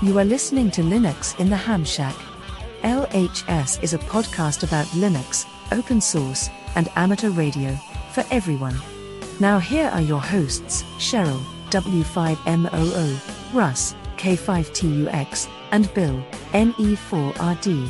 You are listening to Linux in the Ham Shack. LHS is a podcast about Linux, open source, and amateur radio, for everyone. Now here are your hosts, Cheryl, W5MOO, Russ, K5TUX, and Bill, NE4RD.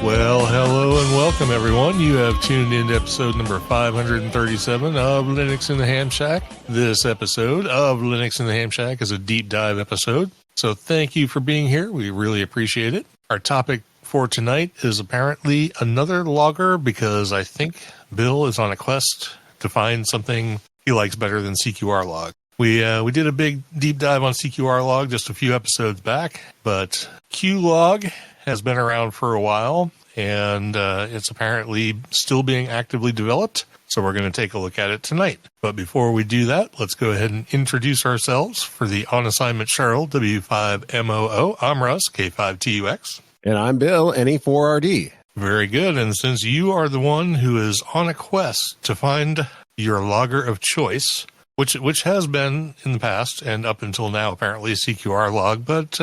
Well, hello and welcome, everyone. You have tuned in to episode number 537 of Linux in the Ham Shack. This episode of Linux in the Ham Shack is a deep dive episode, so thank you for being here. We really appreciate it. Our topic for tonight is apparently another logger, because I think Bill is on a quest to find something he likes better than CQRlog. We did a big deep dive on CQRlog just a few episodes back, but QLog has been around for a while, and it's apparently still being actively developed, so we're going to take a look at it tonight. But before we do that, let's go ahead and introduce ourselves. For the on assignment Cheryl, W5MOO, I'm Russ, K5TUX. And I'm Bill, NE4RD. Very good, and since you are the one who is on a quest to find your logger of choice, which has been in the past and up until now apparently CQRlog, but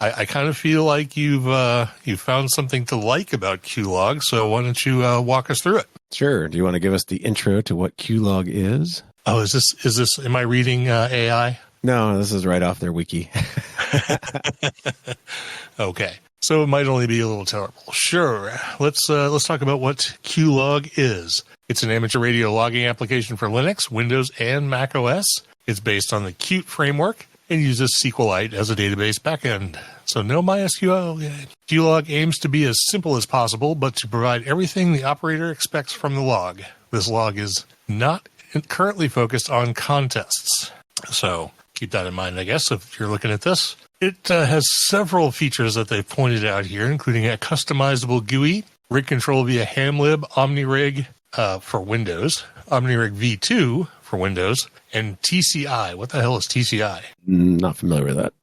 I kind of feel like you've found something to like about QLog, so why don't you walk us through it? Sure. Do you want to give us the intro to what QLog is? Oh, is this? Am I reading AI? No, this is right off their wiki. Okay, so it might only be a little terrible. Sure. Let's talk about what QLog is. It's an amateur radio logging application for Linux, Windows, and Mac OS. It's based on the Qt framework and uses SQLite as a database backend. So no MySQL. QLog aims to be as simple as possible, but to provide everything the operator expects from the log. This log is not currently focused on contests. So keep that in mind, I guess, if you're looking at this. It has several features that they've pointed out here, including a customizable GUI, rig control via hamlib, OmniRig, for Windows, OmniRig V2 for Windows, and TCI. What the hell is TCI? Not familiar with that.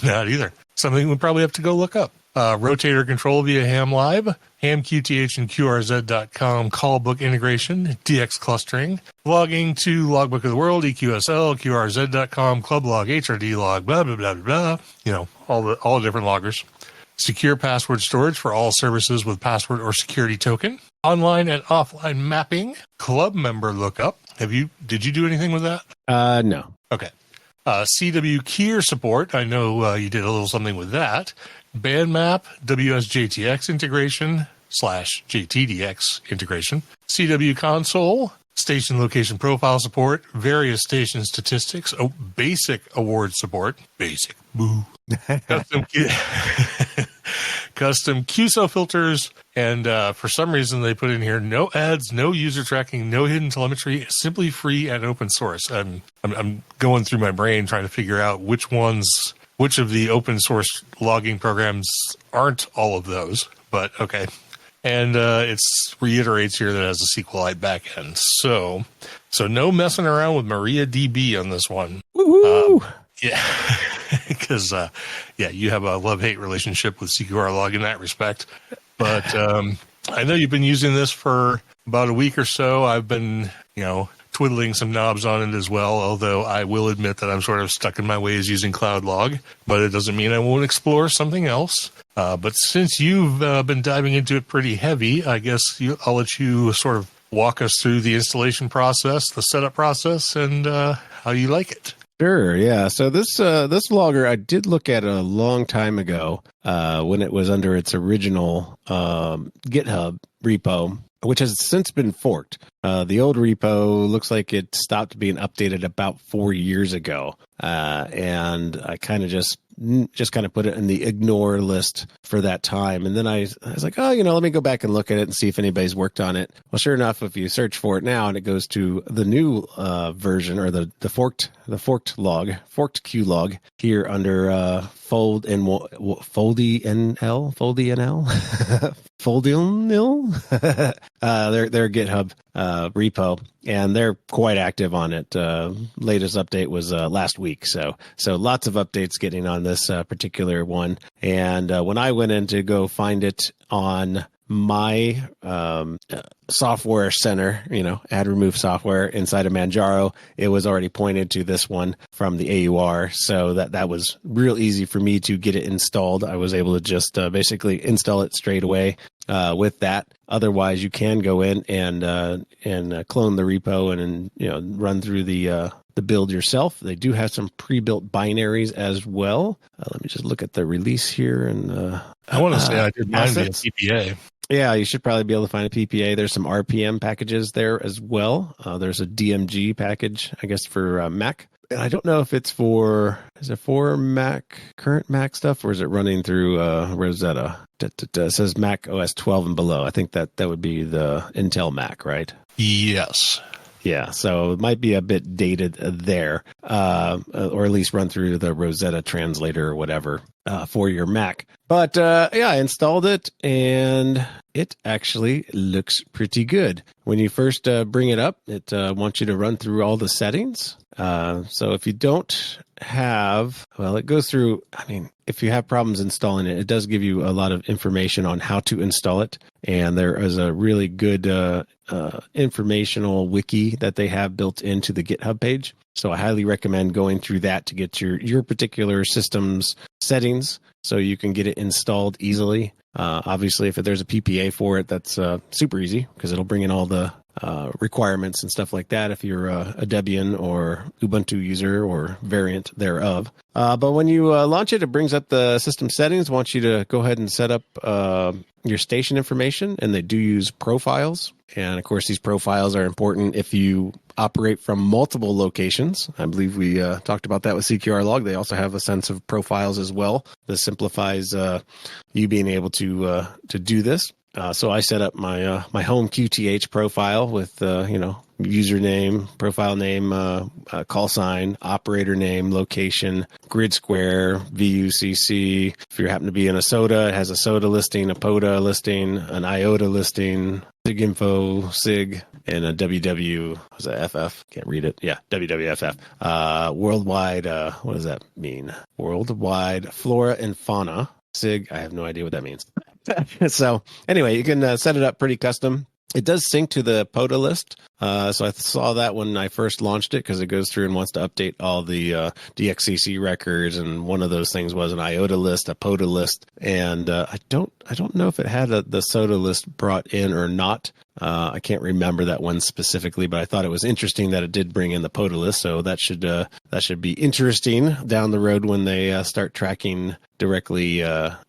Not either. Something we'll probably have to go look up. Rotator control via HamLib, HamQTH and QRZ.com callbook integration, DX clustering, logging to Logbook of the World, EQSL, QRZ.com, ClubLog, HRD log, blah, blah, blah, blah, blah. You know, all the different loggers. Secure password storage for all services with password or security token. Online and offline mapping. Club member lookup. Did you do anything with that? No. Okay. CW keyer support. I know you did a little something with that. Band map, WSJTX integration / JTDX integration. CW console. Station location profile support. Various station statistics. Oh, basic award support. Basic. Boo. Custom QSO filters, and for some reason they put in here no ads, no user tracking, no hidden telemetry, simply free and open source. I'm going through my brain trying to figure out which of the open source logging programs aren't all of those, but okay. And it reiterates here that it has a SQLite backend. So no messing around with MariaDB on this one. Woo-hoo! Yeah, because, you have a love-hate relationship with CQRlog in that respect. But I know you've been using this for about a week or so. I've been, twiddling some knobs on it as well, although I will admit that I'm sort of stuck in my ways using QloudLog. But it doesn't mean I won't explore something else. But since you've been diving into it pretty heavy, I guess I'll let you sort of walk us through the installation process, the setup process, and how you like it. Sure, yeah. So this logger I did look at a long time ago when it was under its original GitHub repo, which has since been forked. The old repo looks like it stopped being updated about 4 years ago, and I kind of just put it in the ignore list for that time. And then I was like, let me go back and look at it and see if anybody's worked on it. Well, sure enough, if you search for it now and it goes to the new version, or the forked QLog here under their GitHub repo, and they're quite active on it. Latest update was last week, so lots of updates getting on this particular one. And when I went in to go find it on my software center, add remove software inside of Manjaro, it was already pointed to this one from the AUR. So that was real easy for me to get it installed. I was able to just basically install it straight away with that. Otherwise, you can go in and clone the repo and run through the build yourself. They do have some pre-built binaries as well. Let me just look at the release here. And I want to say I did mine via assets. PPA. Yeah, you should probably be able to find a PPA. There's some RPM packages there as well. There's a DMG package, I guess, for Mac. And I don't know if it's is it for Mac, current Mac stuff, or is it running through Rosetta? It says Mac OS 12 and below. I think that would be the Intel Mac, right? Yes. Yeah, so it might be a bit dated there, or at least run through the Rosetta translator or whatever for your Mac. But I installed it, and it actually looks pretty good. When you first bring it up, it wants you to run through all the settings. So if you don't have, it goes through, if you have problems installing it, it does give you a lot of information on how to install it. And there is a really good informational wiki that they have built into the GitHub page. So I highly recommend going through that to get your particular system's settings so you can get it installed easily. Obviously, if there's a PPA for it, that's super easy because it'll bring in all the requirements and stuff like that if you're a Debian or Ubuntu user or variant thereof. But when you launch it, it brings up the system settings, wants you to go ahead and set up your station information, and they do use profiles. And of course, these profiles are important if you operate from multiple locations. I believe we talked about that with QLog. They also have a sense of profiles as well. This simplifies you being able to do this. So I set up my my home QTH profile with username, profile name, call sign, operator name, location, grid square, VUCC. If you happen to be in a SOTA, it has a SOTA listing, a POTA listing, an IOTA listing, SIG info, SIG, and a WW, was that FF? Can't read it. Yeah, WWFF. Worldwide, what does that mean? Worldwide flora and fauna. SIG, I have no idea what that means. So anyway, you can set it up pretty custom. It does sync to the POTA list. So I saw that when I first launched it because it goes through and wants to update all the DXCC records. And one of those things was an IOTA list, a POTA list. And I don't know if it had the SOTA list brought in or not. I can't remember that one specifically, but I thought it was interesting that it did bring in the POTA list. So that should be interesting down the road when they start tracking directly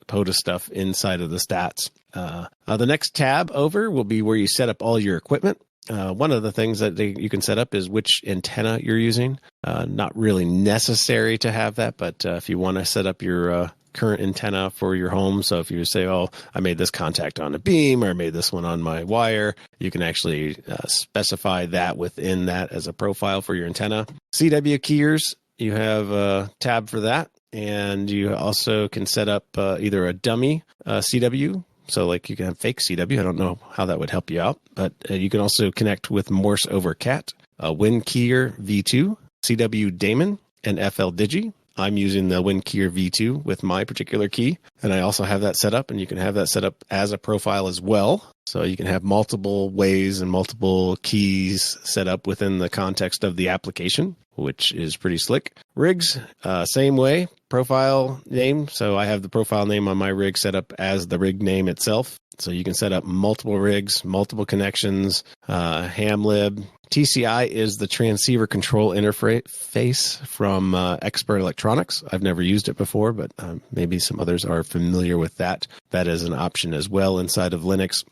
POTA stuff inside of the stats. The next tab over will be where you set up all your equipment. One of the things that you can set up is which antenna you're using. Not really necessary to have that, but if you want to set up your current antenna for your home. So if you say, I made this contact on a beam or I made this one on my wire, you can actually specify that within that as a profile for your antenna. CW keyers, you have a tab for that. And you also can set up either a dummy CW. So like you can have fake CW. I don't know how that would help you out, but you can also connect with Morse over CAT, WinKeyer V2, CW daemon, and FL Digi. I'm using the WinKeyer V2 with my particular key, and I also have that set up, and you can have that set up as a profile as well. So you can have multiple ways and multiple keys set up within the context of the application, which is pretty slick. Rigs, same way, profile name. So I have the profile name on my rig set up as the rig name itself. So you can set up multiple rigs, multiple connections, hamlib. TCI is the transceiver control interface from Expert Electronics. I've never used it before, but maybe some others are familiar with that. That is an option as well inside of Linux.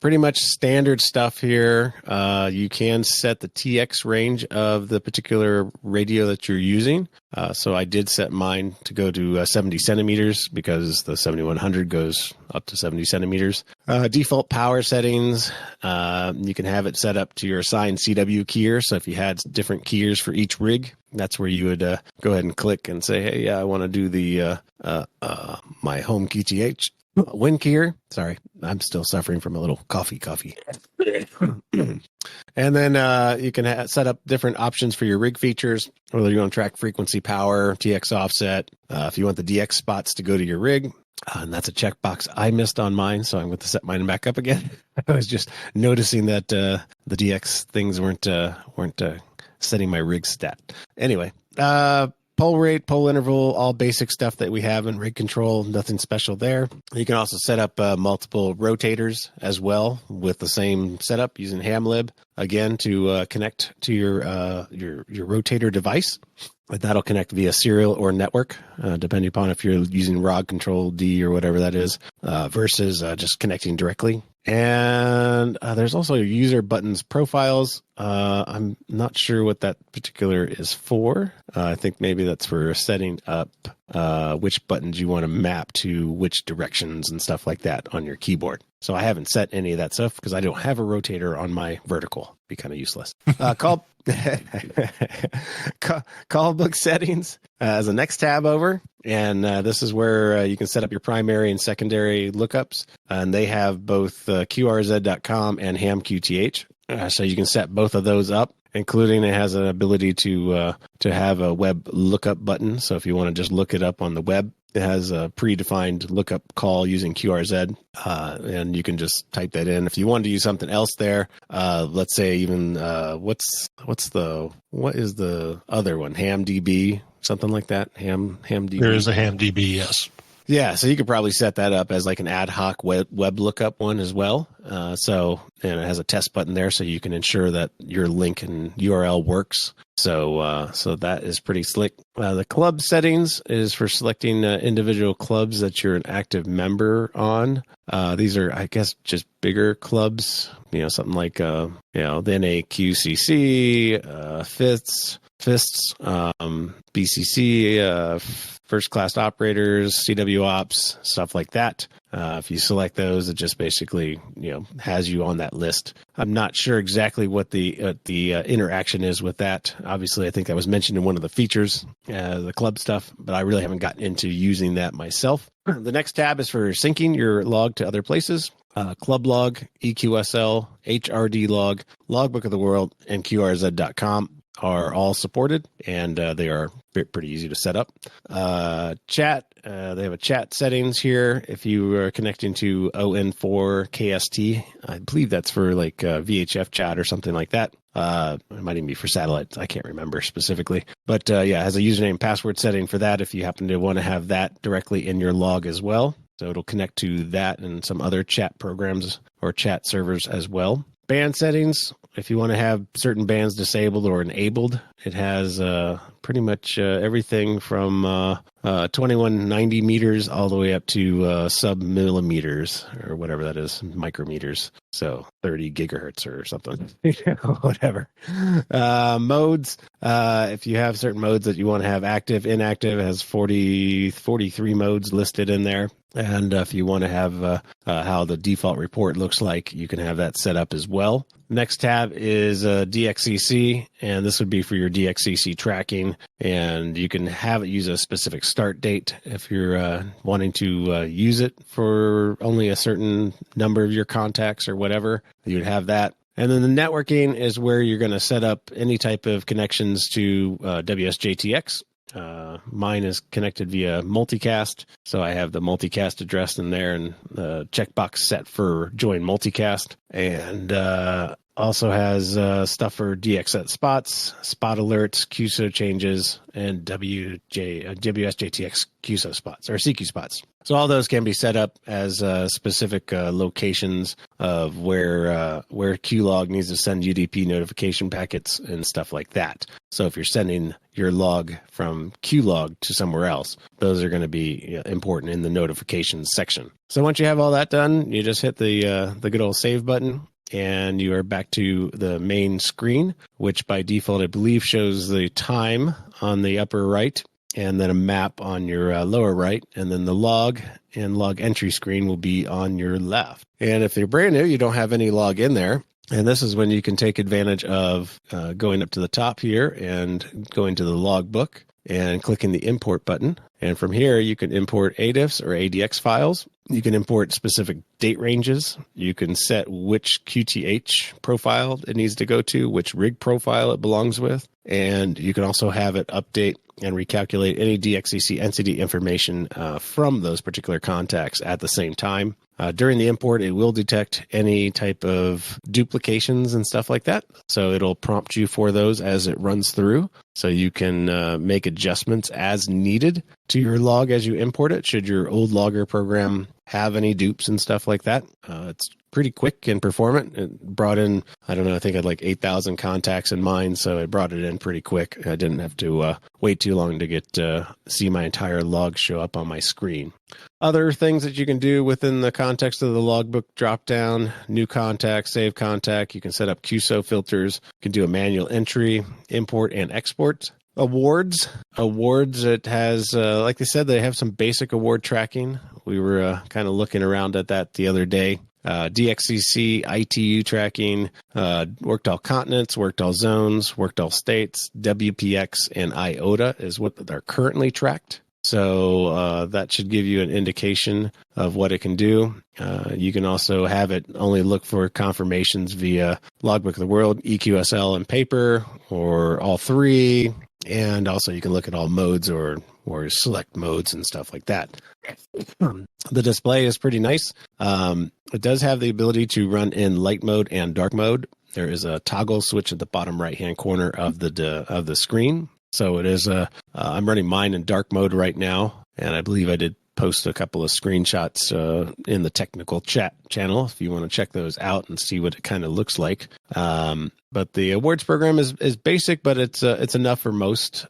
Pretty much standard stuff here. You can set the TX range of the particular radio that you're using. So I did set mine to go to 70 centimeters because the 7100 goes up to 70 centimeters. Default power settings. You can have it set up to your assigned CW keyer. So if you had different keyers for each rig, that's where you would go ahead and click and say, hey, yeah, I want to do the my home QTH wind keyer. Sorry, I'm still suffering from a little coffee. And then you can set up different options for your rig features, whether you want to track frequency, power, TX offset. If you want the DX spots to go to your rig, and that's a checkbox I missed on mine, so I'm going to set mine back up again. I was just noticing that the DX things weren't setting my rig stat. Anyway, pole rate, pole interval, all basic stuff that we have in rig control, nothing special there. You can also set up multiple rotators as well with the same setup using HamLib, again, to connect to your rotator device. That'll connect via serial or network, depending upon if you're using rod control D or whatever that is, versus just connecting directly. And there's also user buttons profiles. I'm not sure what that particular is for. I think maybe that's for setting up which buttons you want to map to which directions and stuff like that on your keyboard. So I haven't set any of that stuff because I don't have a rotator on my vertical. Be kind of useless. Call book settings as the next tab over. And this is where you can set up your primary and secondary lookups. And they have both QRZ.com and HamQTH. So you can set both of those up, including it has an ability to have a web lookup button. So if you want to just look it up on the web, it has a predefined lookup call using QRZ, and you can just type that in. If you wanted to use something else there, let's say even what is the other one? HamDB, something like that. HamDB. There is a HamDB, yes. Yeah, so you could probably set that up as like an ad hoc web lookup one as well. And it has a test button there, so you can ensure that your link and URL works. So that is pretty slick. The club settings is for selecting individual clubs that you're an active member on. These are, I guess, just bigger clubs. Something like the NAQCC, FISTS, BCC, first class operators, CW ops, stuff like that. If you select those, it just basically, has you on that list. I'm not sure exactly what the interaction is with that. Obviously, I think that was mentioned in one of the features, the club stuff, but I really haven't gotten into using that myself. The next tab is for syncing your log to other places. Club log, EQSL, HRD log, logbook of the world, and QRZ.com are all supported, and they are pretty easy to set up. Chat, they have a chat settings here. If you are connecting to ON4 KST, I believe that's for like VHF chat or something like that. It might even be for satellites. I can't remember specifically. But it has a username and password setting for that if you happen to want to have that directly in your log as well. So it'll connect to that and some other chat programs or chat servers as well. Band settings, if you want to have certain bands disabled or enabled, it has pretty much everything from 2190 meters all the way up to sub-millimeters or whatever that is, micrometers. So 30 gigahertz or something, whatever. Modes, if you have certain modes that you want to have active, inactive, it has 43 modes listed in there. And if you want to have how the default report looks like, you can have that set up as well. Next tab is DXCC, and this would be for your DXCC tracking. And you can have it use a specific start date if you're wanting to use it for only a certain number of your contacts or whatever. You'd have that. And then the networking is where you're going to set up any type of connections to WSJTX. Mine is connected via multicast, so I have the multicast address in there and the checkbox set for join multicast, and also has stuff for DXset spots, spot alerts, QSO changes, and WSJTX QSO spots or CQ spots. So all those can be set up as specific locations of where QLog needs to send UDP notification packets and stuff like that. So if you're sending your log from QLog to somewhere else, those are going to be important in the notifications section. So once you have all that done, you just hit the good old save button, and you are back to the main screen, which by default, I believe, shows the time on the upper right, and then a map on your lower right, and then the log and log entry screen will be on your left. And if you're brand new, you don't have any log in there. And this is when you can take advantage of going up to the top here and going to the logbook and clicking the import button. And from here, you can import ADIFs or ADX files. You can import specific date ranges. You can set which QTH profile it needs to go to, which rig profile it belongs with. And you can also have it update and recalculate any DXCC entity information from those particular contacts at the same time. During the import, it will detect any type of duplications and stuff like that. So it'll prompt you for those as it runs through. So you can make adjustments as needed to your log as you import it. Should your old logger program have any dupes and stuff like that, it's pretty quick and performant. It brought in, I don't know, I think I had like 8,000 contacts in mine, so it brought it in pretty quick. I didn't have to wait too long to get see my entire log show up on my screen. Other things that you can do within the context of the logbook dropdown: new contact, save contact. You can set up QSO filters. You can do a manual entry, import and export. Awards. It has, like I said, they have some basic award tracking. We were kind of looking around at that the other day. DXCC, ITU tracking, worked all continents, worked all zones, worked all states, WPX, and IOTA is what they're currently tracked. So that should give you an indication of what it can do. You can also have it only look for confirmations via Logbook of the World, EQSL, and paper, or all three. And also you can look at all modes or select modes and stuff like that. The display is pretty nice. It does have the ability to run in light mode and dark mode. There is a toggle switch at the bottom right-hand corner of the screen. So it is I'm running mine in dark mode right now, and I believe I did post a couple of screenshots in the technical chat channel if you want to check those out and see what it kind of looks like. But the awards program is basic, but it's enough for most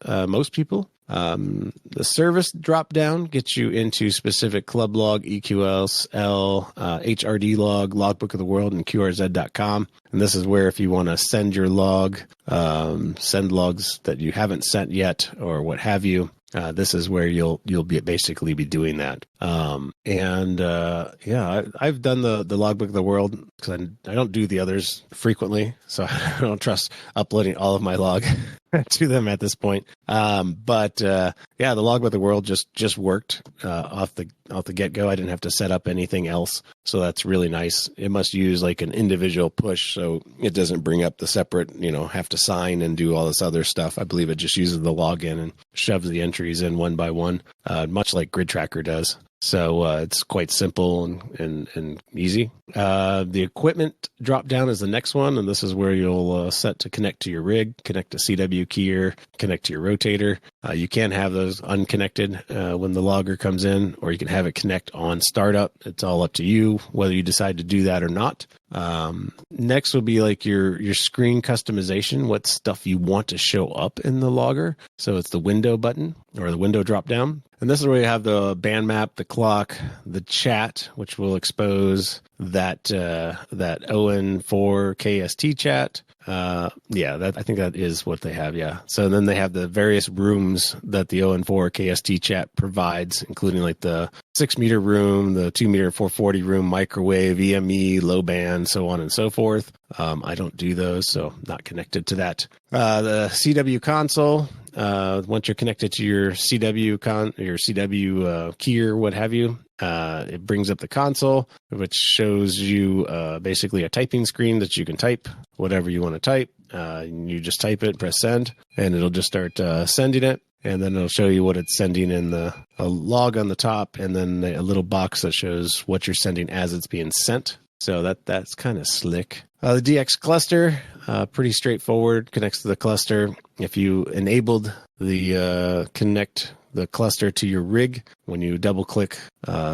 people. The service drop down gets you into specific club log, EQSL, HRD log, logbook of the world, and QRZ.com. And this is where if you want to send your log, send logs that you haven't sent yet or what have you, this is where you'll be basically be doing that. I've done the logbook of the world because I don't do the others frequently, so I don't trust uploading all of my log to them at this point. The logbook of the world just worked off the get-go. I didn't have to set up anything else, so that's really nice. It must use like an individual push, so it doesn't bring up the separate, have to sign and do all this other stuff. I believe it just uses the login and shoves the entries in one by one, much like Grid Tracker does. So it's quite simple and easy. The equipment drop down is the next one, and this is where you'll set to connect to your rig, connect to CW keyer, connect to your rotator. You can have those unconnected when the logger comes in, or you can have it connect on startup. It's all up to you whether you decide to do that or not. Next will be like your screen customization, what stuff you want to show up in the logger. So it's the window button or the window drop down. And this is where you have the band map, the clock, the chat, which will expose that ON4 KST chat. I think that is what they have. Yeah. So then they have the various rooms that the ON4 KST chat provides, including like the 6 meter room, the 2 meter 440 room, microwave, EME, low band, so on and so forth. I don't do those, so not connected to that. The CW console. Once you're connected to your CW keyer, what have you, it brings up the console, which shows you basically a typing screen that you can type whatever you want to type. You just type it, press send, and it'll just start sending it. And then it'll show you what it's sending in a log on the top, and then a little box that shows what you're sending as it's being sent. So that's kind of slick. The DX cluster, pretty straightforward, connects to the cluster. If you enabled the connect the cluster to your rig, when you double click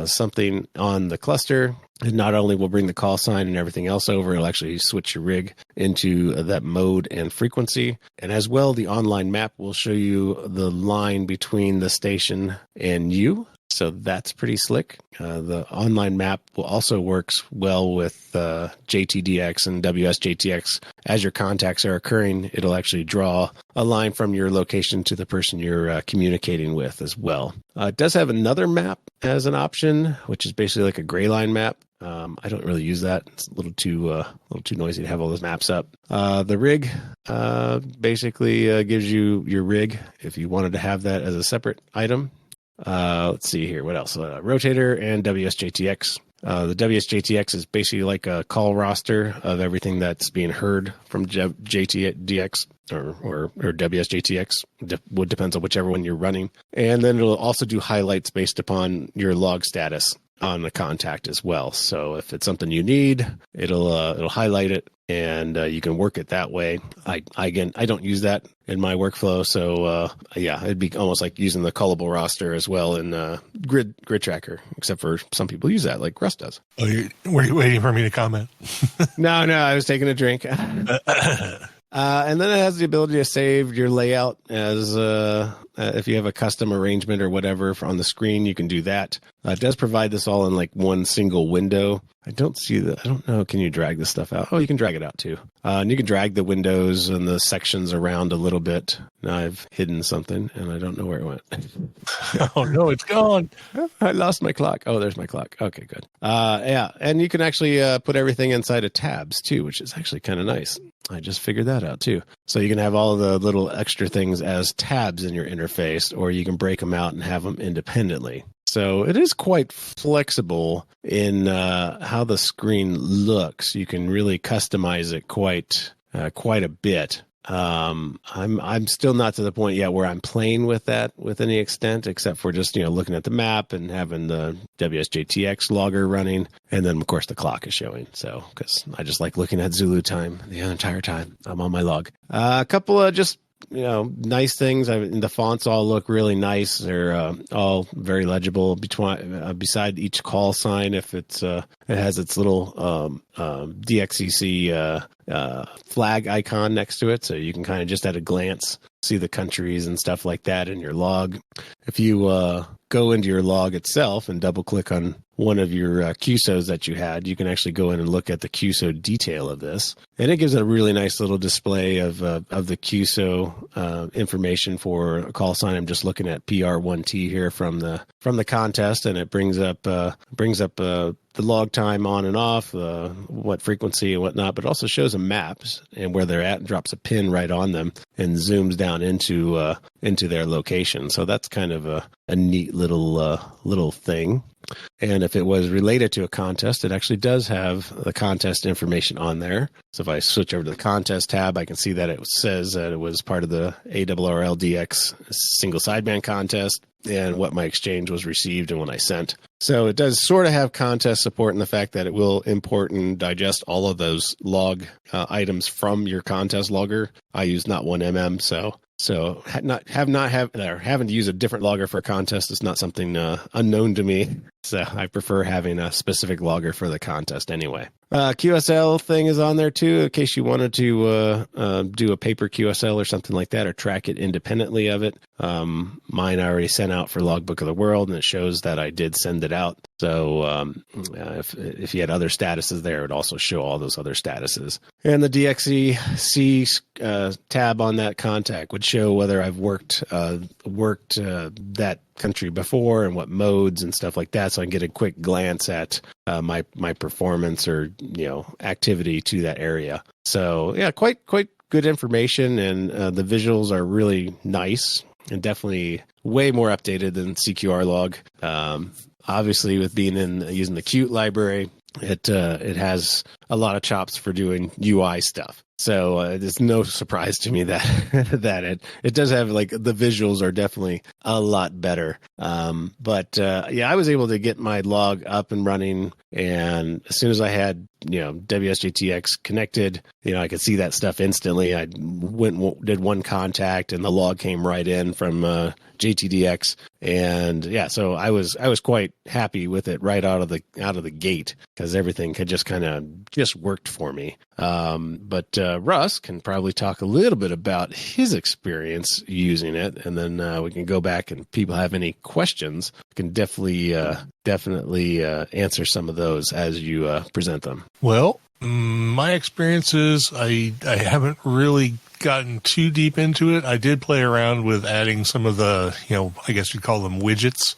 something on the cluster, it not only will bring the call sign and everything else over, it'll actually switch your rig into that mode and frequency. And as well, the online map will show you the line between the station and you. So that's pretty slick. The online map also works well with JTDX and WSJTX. As your contacts are occurring, it'll actually draw a line from your location to the person you're communicating with as well. It does have another map as an option, which is basically like a gray line map. I don't really use that. It's a little too noisy to have all those maps up. The rig basically gives you your rig if you wanted to have that as a separate item. Let's see here. What else? Rotator and WSJTX. The WSJTX is basically like a call roster of everything that's being heard from JTDX or WSJTX. Depends on whichever one you're running. And then it'll also do highlights based upon your log status on the contact as well. So if it's something you need, it'll highlight it, and you can work it that way. I don't use that in my workflow, so it'd be almost like using the callable roster as well in Grid Tracker, except for some people use that, like Russ does. Oh, were you waiting for me to comment? No, I was taking a drink. And then it has the ability to save your layout as if you have a custom arrangement or whatever on the screen, you can do that. It does provide this all in like one single window. I don't know. Can you drag this stuff out? Oh, you can drag it out too. And you can drag the windows and the sections around a little bit. Now I've hidden something and I don't know where it went. Oh no, it's gone. I lost my clock. Oh, there's my clock. Okay, good. Yeah. And you can actually put everything inside of tabs too, which is actually kind of nice. I just figured that out too. So you can have all of the little extra things as tabs in your interface, or you can break them out and have them independently. So it is quite flexible in how the screen looks. You can really customize it quite a bit. I'm still not to the point yet where I'm playing with that with any extent, except for just, looking at the map and having the WSJTX logger running. And then, of course, the clock is showing. So, because I just like looking at Zulu time the entire time I'm on my log. A couple of just, nice things. The fonts all look really nice. They're all very legible beside each call sign. If it has its little DXCC flag icon next to it, so you can kind of just at a glance see the countries and stuff like that in your log. If you go into your log itself and double click on one of your QSOs that you had, you can actually go in and look at the QSO detail of this. And it gives a really nice little display of the QSO information for a call sign. I'm just looking at PR1T here from the contest, and it brings up the log time on and off, what frequency and whatnot, but also shows them maps and where they're at, and drops a pin right on them and zooms down into their location. So that's kind of a neat little thing. And if it was related to a contest, it actually does have the contest information on there. So if I switch over to the contest tab, I can see that it says that it was part of the ARRLDX single sideband contest and what my exchange was received and when I sent. So it does sort of have contest support in the fact that it will import and digest all of those log items from your contest logger. I use not 1mm, so having to use a different logger for a contest is not something unknown to me. So I prefer having a specific logger for the contest anyway. QSL thing is on there too, in case you wanted to do a paper QSL or something like that, or track it independently of it. Mine I already sent out for Logbook of the World, and it shows that I did send it out. So if you had other statuses there, it would also show all those other statuses. And the DXEC tab on that contact would show whether I've worked that country before and what modes and stuff like that, so I can get a quick glance at my performance or activity to that area. So yeah, quite good information, and the visuals are really nice and definitely way more updated than CQR log. Obviously, with being using the Qt library, it has a lot of chops for doing UI stuff. So it's no surprise to me that it does have, like, the visuals are definitely a lot better. But I was able to get my log up and running, and as soon as I had WSJTX connected, I could see that stuff instantly. I did one contact, and the log came right in from JTDX, and so I was quite happy with it right out of the gate, because everything had just kind of worked for me. But Russ can probably talk a little bit about his experience using it, and then we can go back, and people have any questions, can definitely answer some of those as you present them. Well, my experience is I haven't really gotten too deep into it. I did play around with adding some of the, I guess you'd call them widgets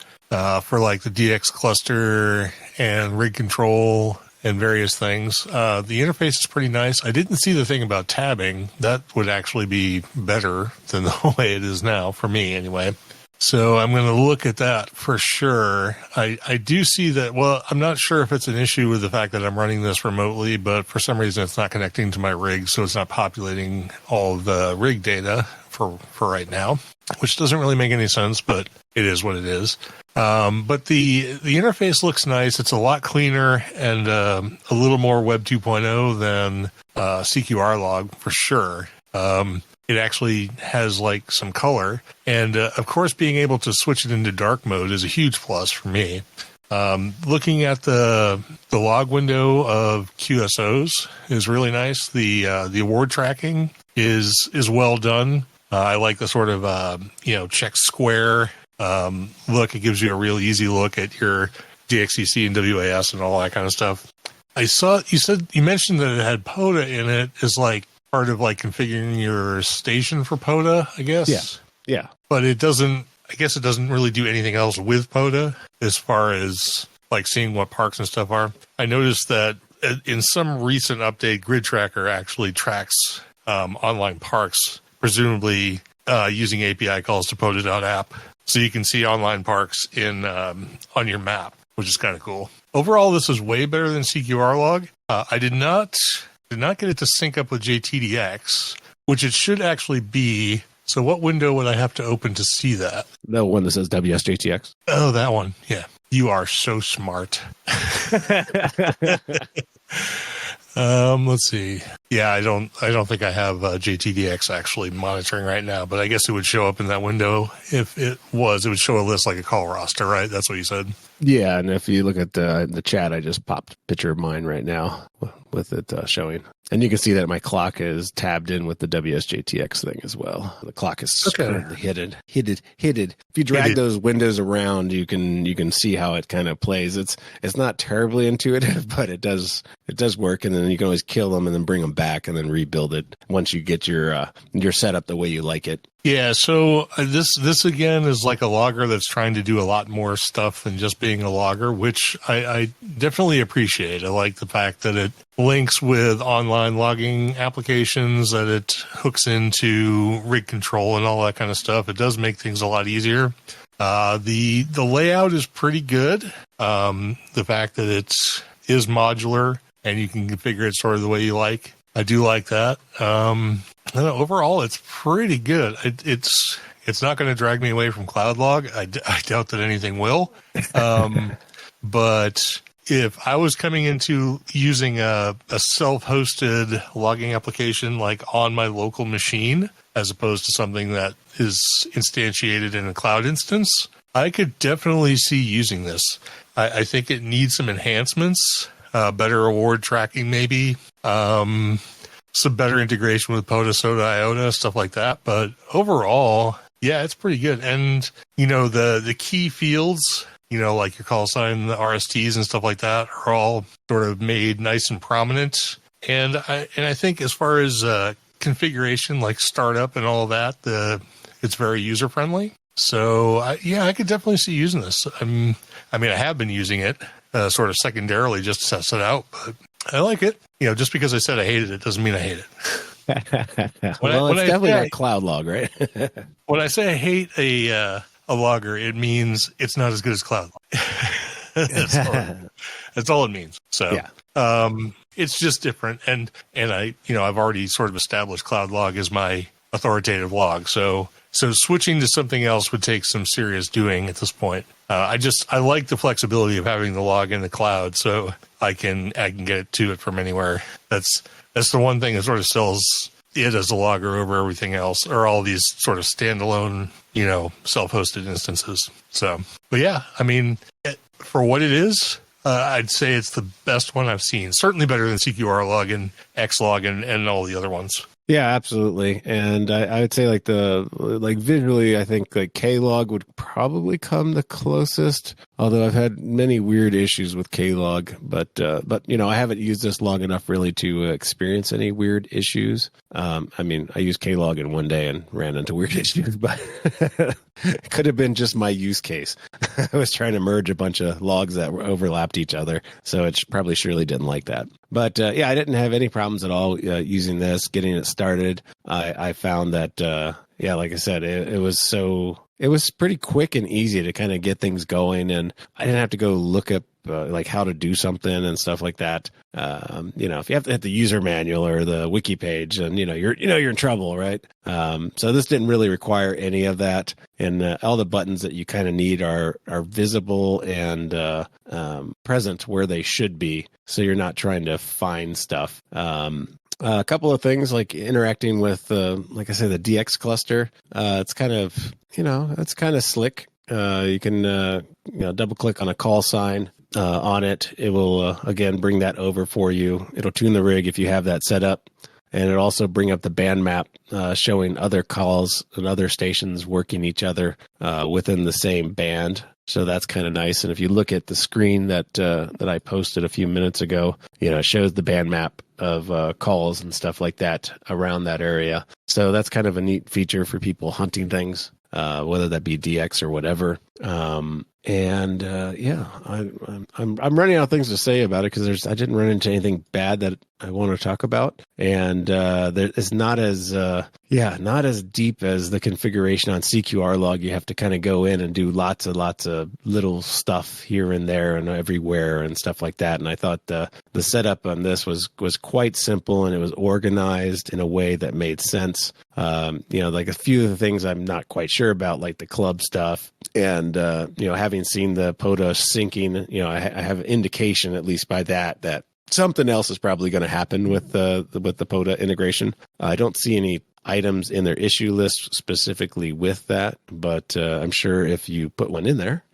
for like the DX cluster and rig control and various things. The interface is pretty nice. I didn't see the thing about tabbing. That would actually be better than the way it is now, for me anyway. So I'm going to look at that for sure. I do see that. Well, I'm not sure if it's an issue with the fact that I'm running this remotely, but for some reason it's not connecting to my rig, so it's not populating all of the rig data for right now, which doesn't really make any sense, but it is what it is. But the interface looks nice. It's a lot cleaner and a little more Web 2.0 than CQR log for sure. It actually has like some color, and of course being able to switch it into dark mode is a huge plus for me. Looking at the log window of QSOs is really nice. The award tracking is well done. I like the sort of check square look. It gives you a real easy look at your DXCC and WAS and all that kind of stuff. I saw you mentioned that it had POTA in it as like part of like configuring your station for POTA, I guess. Yeah. But it doesn't. I guess it doesn't really do anything else with POTA as far as like seeing what parks and stuff are. I noticed that in some recent update, Grid Tracker actually tracks online parks, presumably using API calls to POTA.app, so you can see online parks in on your map, which is kind of cool. Overall, this is way better than CQR log. I did not get it to sync up with JTDX, which it should actually be. So what window would I have to open to see that? The one that says WSJTX. Oh, that one. Yeah. You are so smart. Let's see. Yeah, I don't think I have JTDX actually monitoring right now, but I guess it would show up in that window. If it would show a list like a call roster, right? That's what you said. Yeah, and if you look at the chat, I just popped a picture of mine right now with it showing. And you can see that my clock is tabbed in with the WSJTX thing as well. The clock is currently hidden. If you drag those windows around, you can see how it kind of plays. It's not terribly intuitive, but it does work. And then you can always kill them and then bring them back and then rebuild it once you get your setup the way you like it. Yeah, so this again is like a logger that's trying to do a lot more stuff than just being a logger, which I definitely appreciate. I like the fact that it links with online logging applications, that it hooks into rig control and all that kind of stuff. It does make things a lot easier. The layout is pretty good. The fact that it is modular and you can configure it sort of the way you like, I do like that. Overall, it's pretty good. It's not going to drag me away from QLog. I doubt that anything will. But if I was coming into using a self-hosted logging application like on my local machine, as opposed to something that is instantiated in a cloud instance, I could definitely see using this. I think it needs some enhancements, better award tracking maybe, some better integration with POTA, SOTA, IOTA, stuff like that. But overall, yeah, it's pretty good. And, the key fields, like your call sign, the RSTs and stuff like that are all sort of made nice and prominent. And I think as far as configuration, like startup and all of that, it's very user-friendly. So, I could definitely see using this. I have been using it sort of secondarily just to test it out, but I like it. Just because I said I hated it doesn't mean I hate it. It's definitely not QLog, right? When I say I hate a logger, it means it's not as good as QLog. That's all it means. So, it's just different. And I've already sort of established QLog as my authoritative log. So switching to something else would take some serious doing at this point. I like the flexibility of having the log in the cloud, so I can get to it from anywhere. That's the one thing that sort of sells it as a logger over everything else, or all these sort of standalone, self-hosted instances. So, but yeah, for what it is, I'd say it's the best one I've seen. Certainly better than CQR log and Xlog and all the other ones. Yeah, absolutely. And I would say visually, I think like QLog would probably come the closest, although I've had many weird issues with QLog, but I haven't used this long enough really to experience any weird issues. I used QLog in one day and ran into weird issues, but it could have been just my use case. I was trying to merge a bunch of logs that overlapped each other, so it probably surely didn't like that. But I didn't have any problems at all using this, getting it started. I found that, like I said, it was so it was pretty quick and easy to kind of get things going, and I didn't have to go look up like how to do something and stuff like that. If you have to hit the user manual or the wiki page, then you're in trouble, right? So this didn't really require any of that, and all the buttons that you kind of need are visible and present where they should be, so you're not trying to find stuff. A couple of things like interacting with, like I said, the DX cluster. It's kind of, it's kind of slick. You can, double click on a call sign on it. It will, again, bring that over for you. It'll tune the rig if you have that set up. And it'll also bring up the band map showing other calls and other stations working each other within the same band. So that's kind of nice. And if you look at the screen that I posted a few minutes ago, it shows the band map of calls and stuff like that around that area. So that's kind of a neat feature for people hunting things, whether that be DX or whatever. I'm running out of things to say about it because I didn't run into anything bad that I want to talk about, and it's not as deep as the configuration on QLog. You have to kind of go in and do lots of little stuff here and there and everywhere and stuff like that. And I thought the setup on this was quite simple, and it was organized in a way that made sense. Like a few of the things I'm not quite sure about, like the club stuff, and having seen the POTA syncing, I have an indication, at least by that something else is probably going to happen with the POTA integration. I don't see any items in their issue list specifically with that, but I'm sure if you put one in there,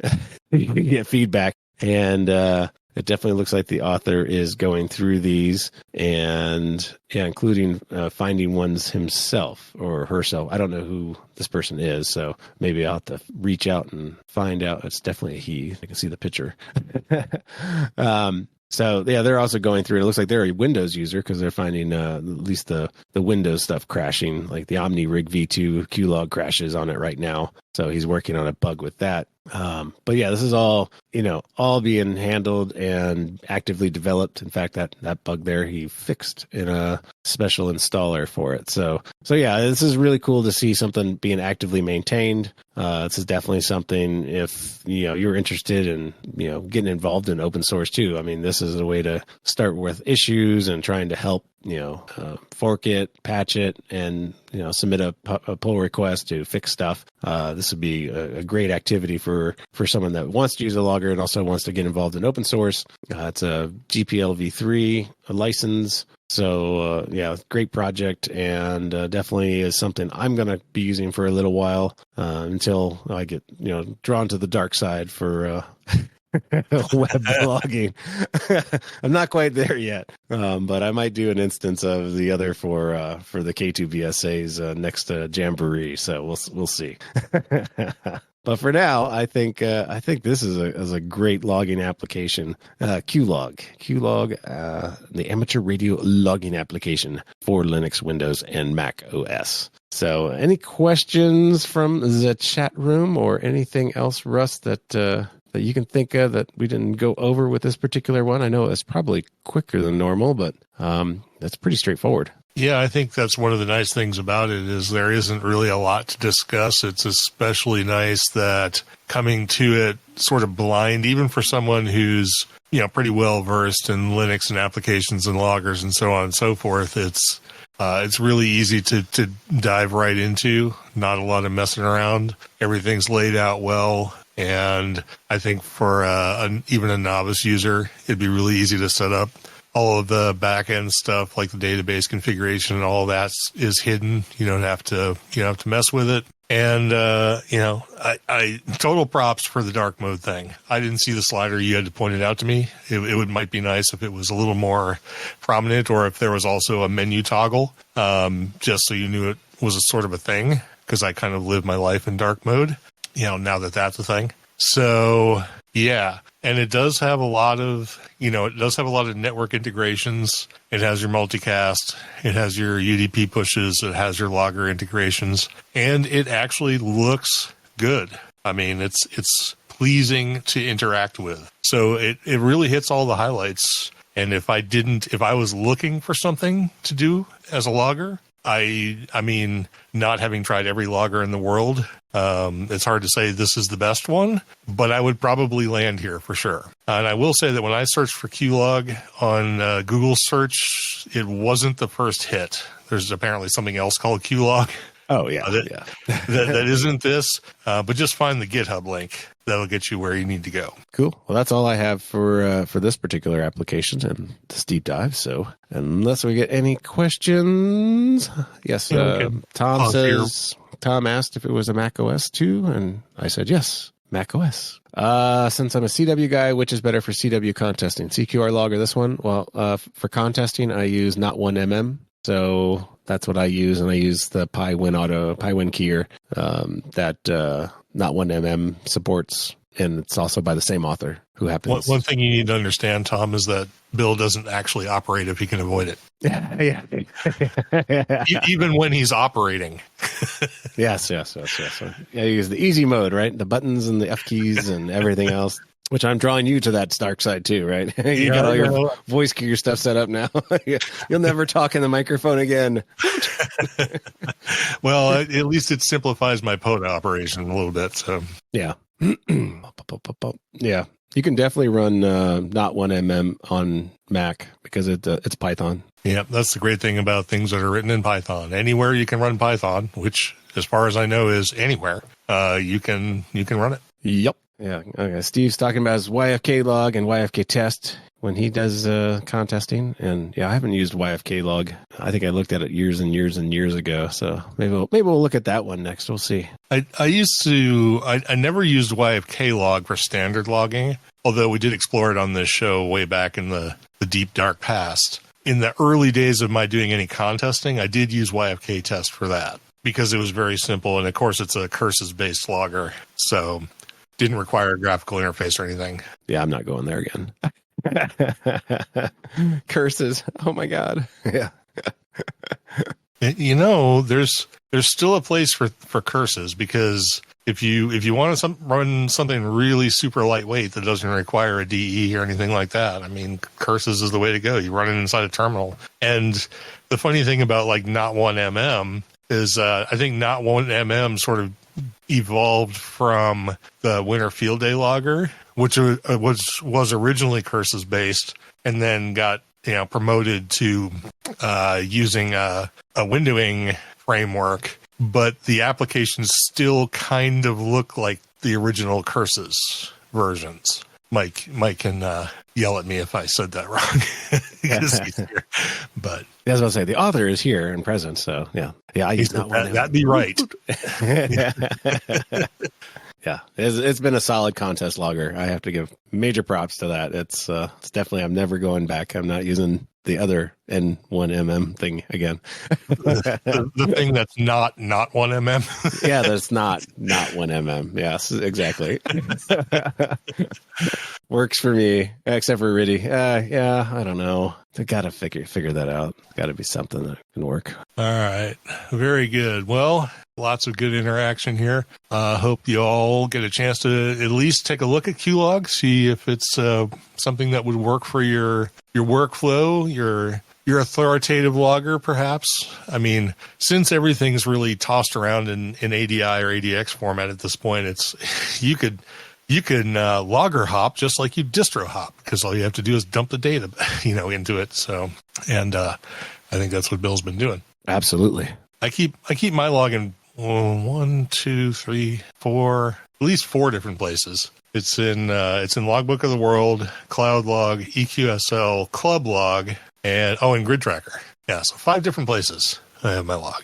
you can get feedback. And it definitely looks like the author is going through these and including finding ones himself or herself. I don't know who this person is, so maybe I'll have to reach out and find out. It's definitely a he. I can see the picture. So yeah, they're also going through. It looks like they're a Windows user because they're finding at least the Windows stuff crashing, like the OmniRig V2 QLog crashes on it right now. So he's working on a bug with that. But yeah, this is all being handled and actively developed. In fact, that bug there he fixed in a special installer for it. So yeah, this is really cool to see something being actively maintained. This is definitely something if you're interested in getting involved in open source too. I mean, this is a way to start with issues and trying to help fork it, patch it, and submit a pull request to fix stuff. This would be a great activity for someone that wants to use a logger and also wants to get involved in open source. It's a GPL v3 license. So great project, and definitely is something I'm going to be using for a little while until I get drawn to the dark side for web blogging. I'm not quite there yet, but I might do an instance of the other for the K2BSA's next Jamboree. So we'll see. But for now, I think this is a great logging application. QLog, the amateur radio logging application for Linux, Windows, and Mac OS. So, any questions from the chat room or anything else, Russ, that you can think of that we didn't go over with this particular one? I know it's probably quicker than normal, but that's pretty straightforward. Yeah, I think that's one of the nice things about it is there isn't really a lot to discuss. It's especially nice that coming to it sort of blind, even for someone who's, pretty well versed in Linux and applications and loggers and so on and so forth. It's really easy to dive right into. Not a lot of messing around. Everything's laid out well. And I think for even a novice user, it'd be really easy to set up. All of the back end stuff, like the database configuration and all that, is hidden. You don't have to mess with it. And I total props for the dark mode thing. I didn't see the slider. You had to point it out to me. It might be nice if it was a little more prominent, or if there was also a menu toggle, just so you knew it was a sort of a thing. Because I kind of live my life in dark mode. Now that that's a thing. So yeah. And it does have a lot of, network integrations. It has your multicast. It has your UDP pushes. It has your logger integrations. And it actually looks good. I mean, it's pleasing to interact with. So it really hits all the highlights. And if I was looking for something to do as a logger, I mean, not having tried every logger in the world, it's hard to say this is the best one, but I would probably land here for sure. And I will say that when I searched for QLog on Google search, it wasn't the first hit. There's apparently something else called QLog. Oh, yeah. That isn't this, but just find the GitHub link. That'll get you where you need to go. Cool. Well, that's all I have for this particular application and this deep dive. So unless we get any questions, yes, Tom says, Tom asked if it was a Mac OS too, and I said yes, Mac OS. Since I'm a CW guy, which is better for CW contesting, CQR log or this one? Well, for contesting, I use Not1mm. So that's what I use, and I use the PyWin keyer that Not1mm supports, and it's also by the same author who happens. One thing you need to understand, Tom, is that Bill doesn't actually operate if he can avoid it. Yeah. Even when he's operating. Yes. I use the easy mode, right? The buttons and the F keys and everything else. Which I'm drawing you to that dark side too, right? You got all your voice keyer stuff set up now. You'll never talk in the microphone again. Well, at least it simplifies my POTA operation a little bit. So yeah, yeah. You can definitely run Not1mm on Mac because it's Python. Yeah, that's the great thing about things that are written in Python. Anywhere you can run Python, which, as far as I know, is anywhere. You can run it. Yep. Yeah. Okay. Steve's talking about his YFK log and YFK test when he does contesting. And yeah, I haven't used YFK log. I think I looked at it years and years and years ago. So maybe we'll look at that one next. We'll see. I never used YFK log for standard logging, although we did explore it on this show way back in the deep dark past. In the early days of my doing any contesting, I did use YFK test for that because it was very simple. And of course, it's a curses based logger. So didn't require a graphical interface or anything. Yeah, I'm not going there again. Curses. Oh my God. Yeah. There's still a place for curses, because if you want to run something really super lightweight that doesn't require a DE or anything like that, I mean, curses is the way to go. You run it inside a terminal. And the funny thing about like Not1mm is I think Not1mm sort of evolved from the Winter Field Day logger, which was originally curses based, and then got promoted to using a windowing framework. But the applications still kind of look like the original curses versions. Mike can yell at me if I said that wrong. Because he's here. But I was going to say, the author is here and present, so yeah. I use Not1mm. That'd be right. Yeah, it's been a solid contest logger. I have to give major props to that. It's definitely, I'm never going back. I'm not using the other N1mm thing again. the thing that's not 1mm. Yeah, that's not 1mm. Yes, exactly. Works for me, except for Riddy. Yeah, I don't know. I gotta figure that out. Got to be something that can work. All right, very good. Well, lots of good interaction here. Hope you all get a chance to at least take a look at QLog, see if it's something that would work for your workflow, your authoritative logger, perhaps. I mean, since everything's really tossed around in ADI or ADX format at this point, it's you can logger hop just like you distro hop, because all you have to do is dump the data, into it. So, and I think that's what Bill's been doing. Absolutely. I keep my log in 1, 2, 3, 4, at least 4 different places. It's in Logbook of the World, Cloud Log, EQSL, Club Log, and Grid Tracker. Yeah, so 5 different places I have my log.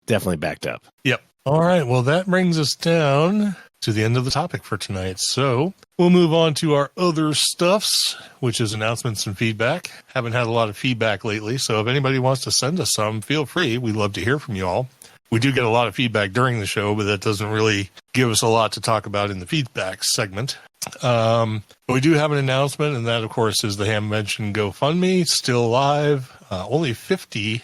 Definitely backed up. Yep. All right. Well, that brings us down to the end of the topic for tonight. So we'll move on to our other stuffs, which is announcements and feedback. Haven't had a lot of feedback lately, so if anybody wants to send us some, feel free. We'd love to hear from you all. We do get a lot of feedback during the show, but that doesn't really give us a lot to talk about in the feedback segment. But we do have an announcement, and that, of course, is the ham-mentioned GoFundMe, still live. Only $50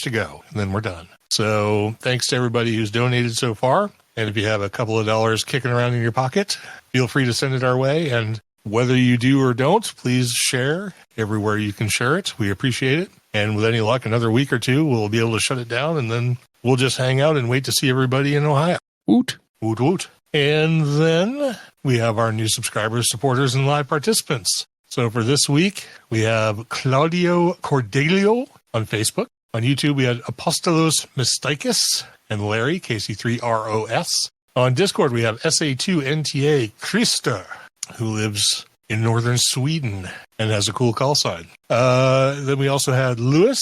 to go, and then we're done. So thanks to everybody who's donated so far. And if you have a couple of dollars kicking around in your pocket, feel free to send it our way. And Whether you do or don't, please share everywhere you can share it. We appreciate it. And with any luck, another week or two, we'll be able to shut it down, and then we'll just hang out and wait to see everybody in Ohio. Woot. Woot woot. And then we have our new subscribers, supporters, and live participants. So for this week, we have Claudio Cordelio on Facebook. On YouTube, we had Apostolos Mystikis and Larry, KC3ROS. On Discord, we have SA2NTA Christer, who lives in northern Sweden and has a cool call sign. Then we also had Lewis,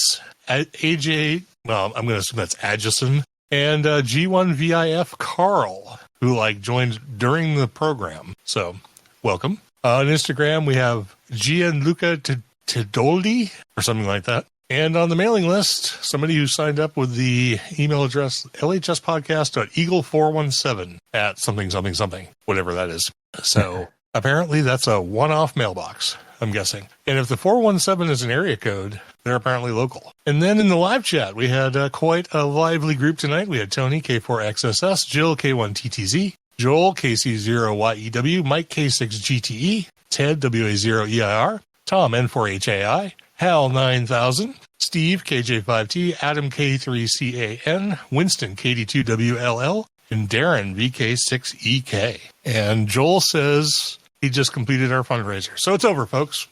AJ, well, I'm going to assume that's Adjison, and G1VIF Carl, who joined during the program. So, welcome. On Instagram, we have Gianluca Tidoldi, or something like that. And on the mailing list, somebody who signed up with the email address lhspodcast.eagle417 @ something, whatever that is. So apparently that's a one-off mailbox, I'm guessing. And if the 417 is an area code, they're apparently local. And then in the live chat, we had quite a lively group tonight. We had Tony, K4XSS, Jill, K1TTZ, Joel, KC0YEW, Mike, K6GTE, Ted, WA0EIR, Tom, N4HAI, Hal 9000, Steve KJ5T, Adam K3CAN, Winston KD2WLL, and Darren VK6EK. And Joel says he just completed our fundraiser. So it's over, folks.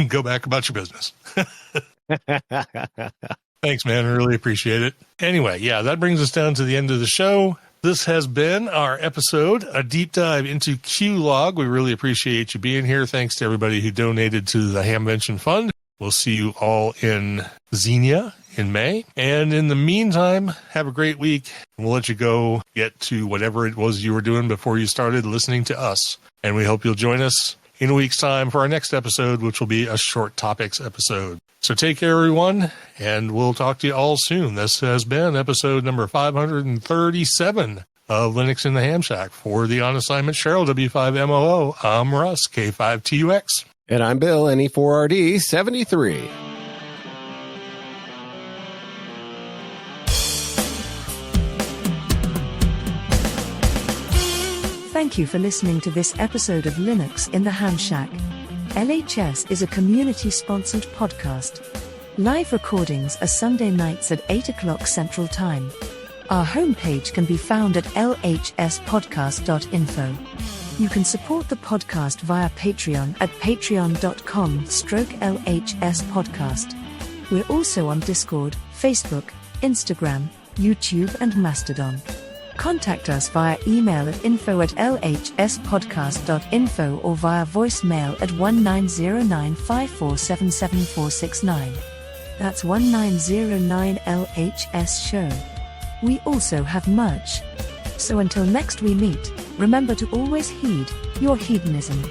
Go back about your business. Thanks, man. I really appreciate it. Anyway, yeah, that brings us down to the end of the show. This has been our episode, a deep dive into QLog. We really appreciate you being here. Thanks to everybody who donated to the Hamvention Fund. We'll see you all in Xenia in May. And in the meantime, have a great week. And we'll let you go get to whatever it was you were doing before you started listening to us. And we hope you'll join us in a week's time for our next episode, which will be a short topics episode. So take care, everyone, and we'll talk to you all soon. This has been episode number 537 of Linux in the Ham Shack. For the On Assignment Cheryl, W5MOO, I'm Russ, K5TUX. And I'm Bill, NE4RD73. Thank you for listening to this episode of Linux in the Ham Shack. LHS is a community-sponsored podcast. Live recordings are Sunday nights at 8 o'clock Central Time. Our homepage can be found at lhspodcast.info. You can support the podcast via Patreon at patreon.com/LHS Podcast. We're also on Discord, Facebook, Instagram, YouTube, and Mastodon. Contact us via email at info@lhspodcast.info or via voicemail at 190954777469. That's 1909 LHS Show. We also have merch. So until next we meet, remember to always heed your hedonism.